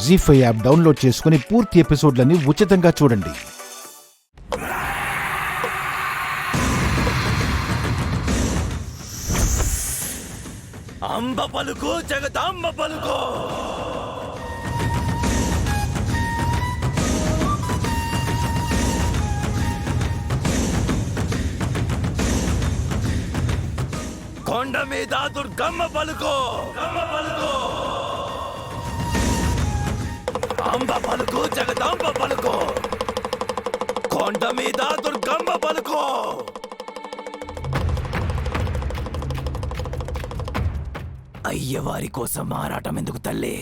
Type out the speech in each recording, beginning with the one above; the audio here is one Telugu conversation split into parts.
జీ5 యాప్ డౌన్లోడ్ చేసుకుని పూర్తి ఎపిసోడ్లని ఉచితంగా చూడండి. అంబ పలుకు జగదాంబ పలుకు, కొండ మీద దుర్గమ్మ పలుకు, అంబ పలుకు జగదాంబ పలుకు, కొండ మీద దుర్గమ్మ పలుకు. అయ్యవారి కోసం మారాటం ఎందుకు తల్లి?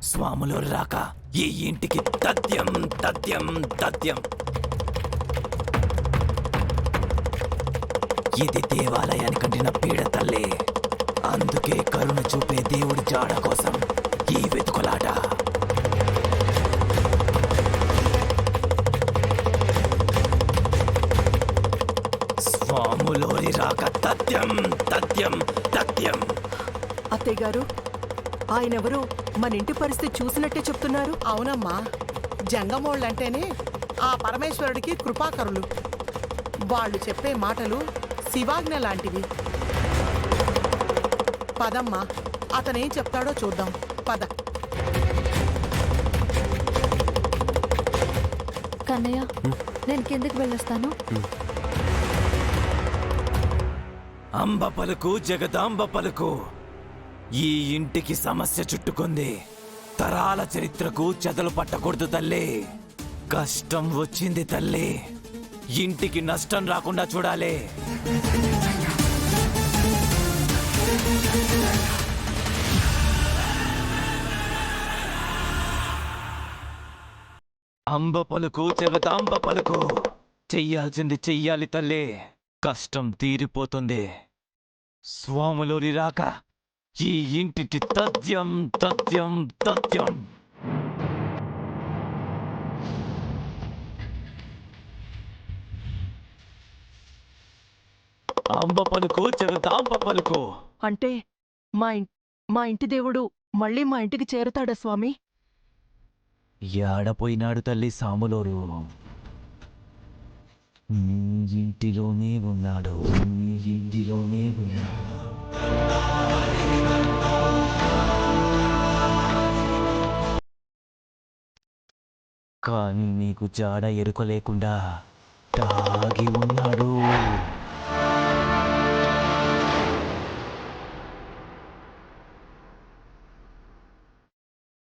స్వాములు రాక ఈ ఇంటికి తథ్యం తథ్యం తథ్యం. ఇది దేవాలయానికి కంటిన పీడ తల్లి. అందుకే కరుణ చూపే దేవుడి జాడ కోసం ఈ వెతుకులాట. స్వాములోని రాక తథ్యం తథ్యం తథ్యం. అత్తయ్య గారు, ఆయనెవరు? మన ఇంటి పరిస్థితి చూసినట్టే చెప్తున్నారు. అవునమ్మా, జంగమోళ్ళంటేనే ఆ పరమేశ్వరుడికి కృపాకరులు. వాళ్ళు చెప్పే మాటలు శివాజ్ఞ లాంటివి. పదమ్మా, అతనేం చెప్తాడో చూద్దాం. పద. కన్నయ్య, నేను కిందకి వెళ్ళొస్తాను. అంబ పలుకు జగదాంబ పలుకు. ఈ ఇంటికి సమస్య చుట్టుకుంది. తరాల చరిత్రకు చెదలు పట్టకూడదు తల్లి. కష్టం వచ్చింది తల్లి. ఇంటికి నష్టం రాకుండా చూడాలి. అంబ పలుకు జగదాంబ పలుకు. చెయ్యాల్సింది చెయ్యాలి తల్లి. కష్టం తీరిపోతుంది. స్వాములోని రాక ఈ ఇంటికి తథ్యం తథ్యం తథ్యం. అంబ పలుకు జగదాంబ పలుకు. అంటే మా ఇంటి దేవుడు మళ్ళీ మా ఇంటికి చేరుతాడా స్వామి? ఏడపోయినాడు తల్లి సాములోరు? ఇంటిలోనే ఉన్నాడు, ఇంటిలోనే ఉన్నాడు. కానీ నీకు జాడ ఎరుక లేకుండా తాగి ఉన్నాడు.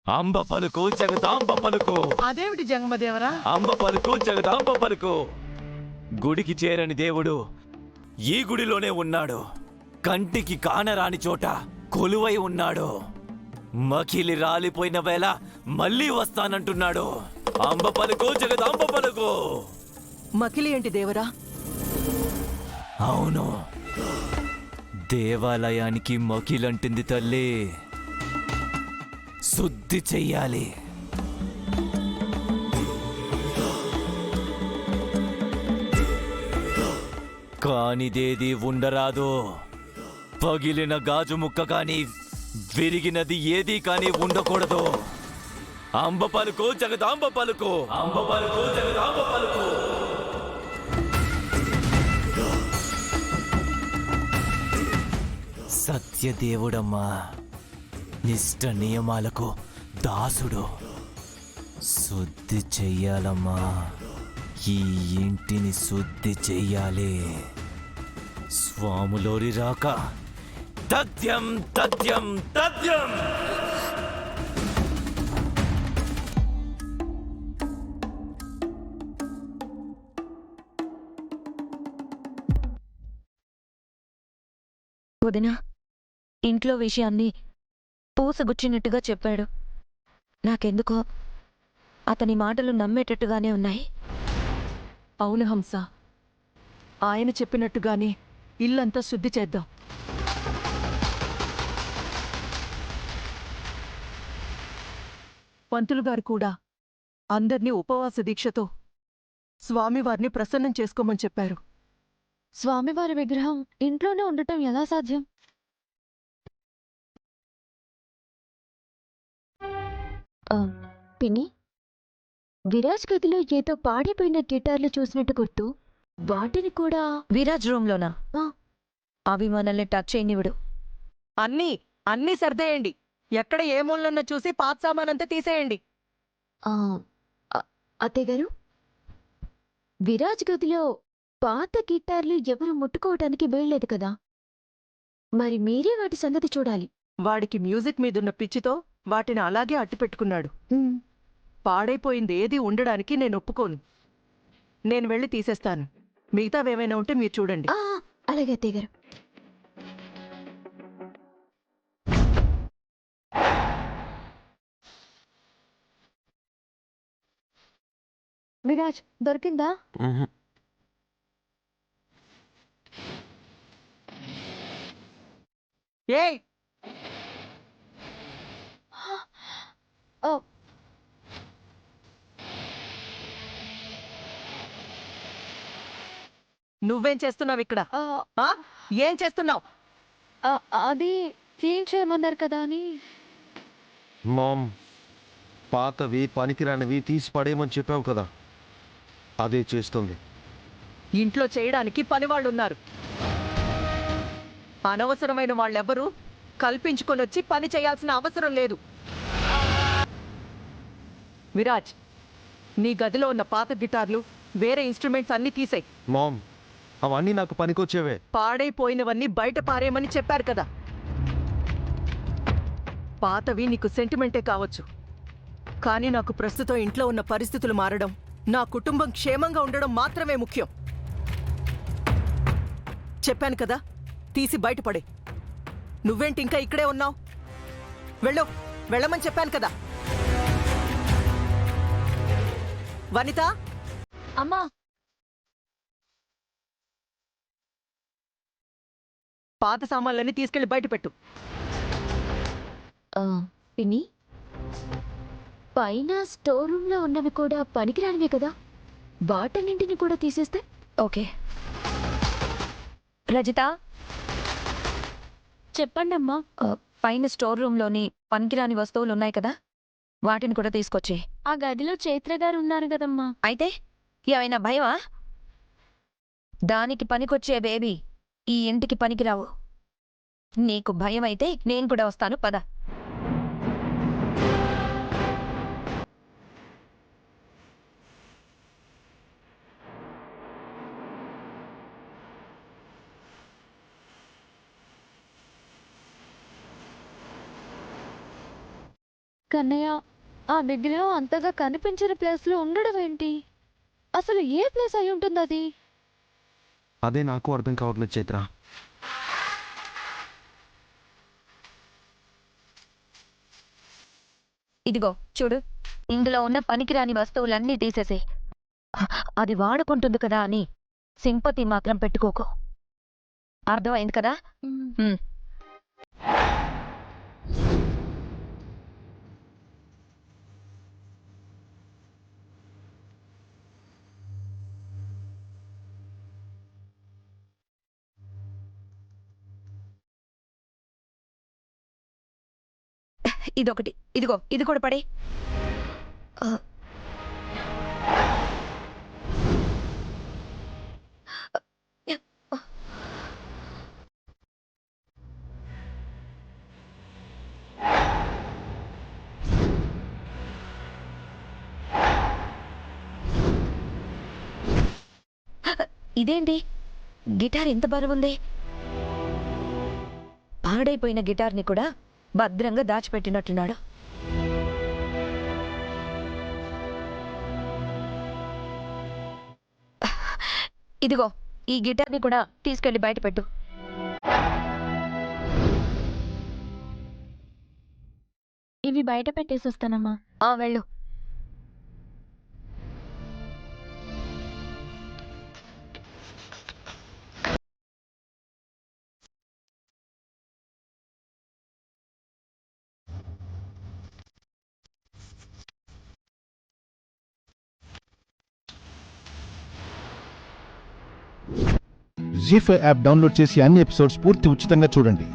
అంబ పలుకు జగదాంబ పలుకు. అదేమిటి జంగమదేవరా? అంబ పలుకు జగదాంబ పలుకు. గుడికి చేరని దేవుడు ఈ గుడిలోనే ఉన్నాడు. కంటికి కానరాని చోట కొలువై ఉన్నాడు. మకిలి రాలిపోయిన వేళ మళ్ళీ వస్తానంటున్నాడు. అంబ పలుకు జగదాంబ పలుకు. మకిలి ఏంటి దేవరా? అవును, దేవాలయానికి మకిలంటింది తల్లి. శుద్ధి చెయ్యాలి. కానిదేది ఉండరాదు. పగిలిన గాజు ముక్క కాని, విరిగినది ఏది కాని ఉండకూడదు. అంబ పలుకు జగదాంబ పలుకు. అంబ పలుకు జగదాంబ పలుకు. సత్యదేవుడమ్మా, నిష్ట నియమాలకు దాసుడు. శుద్ధి చెయ్యాలమ్మా. ఈ ఇంటిని శుద్ధి చెయ్యాలి. స్వాములోరి రాక తథ్యం తథ్యం తథ్యం. వదినా, ఇంట్లో విషయాన్ని పూసగుచ్చినట్టుగా చెప్పాడు. నాకెందుకో అతని మాటలు నమ్మేటట్టుగానే ఉన్నాయి. అవును హంస, ఆయన చెప్పినట్టుగానే ఇల్లంతా శుద్ధి చేద్దాం. పంతులు గారు కూడా అందర్నీ ఉపవాస దీక్షతో స్వామివారిని ప్రసన్నం చేసుకోమని చెప్పారు. స్వామివారి విగ్రహం ఇంట్లోనే ఉండటం ఎలా సాధ్యం? పిన్ని, విరాజ్ గదిలో ఏదో పాడిపోయిన గిటార్లు చూసినట్టు గుర్తు. వాటిని కూడా విరాజ్ రూమ్లోనా? ఆ. అవి మనల్ని టచ్ చేయనివిడు. అన్నీ సర్దేయండి. ఎక్కడ ఏ మూలన్న చూసి పాత సామానంతా తీసేయండి. ఆ, అత్తయ్య గారు, విరాజ్ గదిలో పాత గిటార్లు ఎవరు ముట్టుకోవటానికి వీల్లేదు కదా. మరి మీరే వాటి సంగతి చూడాలి. వాడికి మ్యూజిక్ మీదున్న పిచ్చితో వాటిని అలాగే అట్టిపెట్టుకున్నాడు. ఉమ్, పాడైపోయింది ఏది ఉండడానికి నేను ఒప్పుకోను. నేను వెళ్ళి తీసేస్తాను. మిగతావేమైనా ఉంటే మీరు చూడండి. ఆ, అలాగే అత్తయ్య గారు. విరాజ్ దొరికిందా? ఏయ్, ఓ, నువ్వేం చేస్తున్నావు ఇక్కడ? ఆ, ఆ? ఏం చేస్తున్నావు? ఆ, అది క్లీన్ చేయమన్నారు కదా అని. మామ్, పాతవి పనికిరానివి తీసి పడేయమని చెప్పావు కదా, అదే చేస్తుంది. ఇంట్లో చేయడానికి పనివాళ్ళున్నారు. అనవసరమైన వాళ్ళెవ్వరూ కల్పించుకొని వచ్చి పని చేయాల్సిన అవసరం లేదు. విరాజ్, నీ గదిలో ఉన్న పాత గిటార్లు, వేరే ఇన్స్ట్రుమెంట్స్ అన్నీ తీసేయ్. మామ్, అవన్నీ నాకు పనికొచ్చేవే. పాడైపోయినవన్నీ బయట పారేయమని చెప్పారు కదా. పాతవి నీకు సెంటిమెంటే కావచ్చు, కానీ నాకు ప్రస్తుతం ఇంట్లో ఉన్న పరిస్థితులు మారడం, నా కుటుంబం క్షేమంగా ఉండడం మాత్రమే ముఖ్యం. చెప్పాను కదా, తీసి బయటపడే. నువ్వేంటి ఇంకా ఇక్కడే ఉన్నావు? వెళ్ళమని చెప్పాను కదా. వనిత, అమ్మా, పాత సామాన్లన్నీ తీసుకెళ్లి బయట పెట్టు. పిన్ని, పైన స్టోర్ రూమ్ లో ఉన్నవి కూడా పనికిరానివే కదా, వాటన్నింటిని కూడా తీసేస్తే. ఓకే. రజిత, చెప్పండి అమ్మా. పైన స్టోర్ రూమ్లోని పనికిరాని వస్తువులు ఉన్నాయి కదా, వాటిని కూడా తీసుకొచ్చి. ఆ గదిలో చైత్ర గారు ఉన్నారు కదమ్మా. అయితే ఏమైనా భయమా? దానికి పనికొచ్చే బేబీ ఈ ఇంటికి పనికిరావు. నీకు భయం అయితే నేను కూడా వస్తాను, పద. కన్నయ్య, ఆ విగ్రహం అంతగా కనిపించిన ప్లేస్ లో ఉండడం ఏంటి? అసలు ఏ ప్లేస్ అయి ఉంటుంది అది? అదే నాకు అర్థం కావట్లేదు చైత్ర. ఇదిగో చూడు, ఇందులో ఉన్న పనికిరాని వస్తువులన్నీ తీసేసే. అది వాడుకుంటుంది కదా అని సింపతి మాత్రం పెట్టుకోకు. అర్థమైంది కదా? ఉమ్. ఇదొకటి, ఇదిగో ఇది కూడా పడే. ఇదేంటి, గిటార్ ఎంత బరువుంది? పాడైపోయిన గిటార్ని కూడా భద్రంగా దాచిపెట్టినట్టున్నాడు. ఇదిగో ఈ గిటార్ని కూడా తీసుకెళ్లి బయట పెట్టు. ఇవి బయట పెట్టేసి వస్తానమ్మా. వెళ్ళు. జీ5 యాప్ డౌన్లోడ్ చేసి అన్ని ఎపిసోడ్స్ పూర్తి ఉచితంగా చూడండి.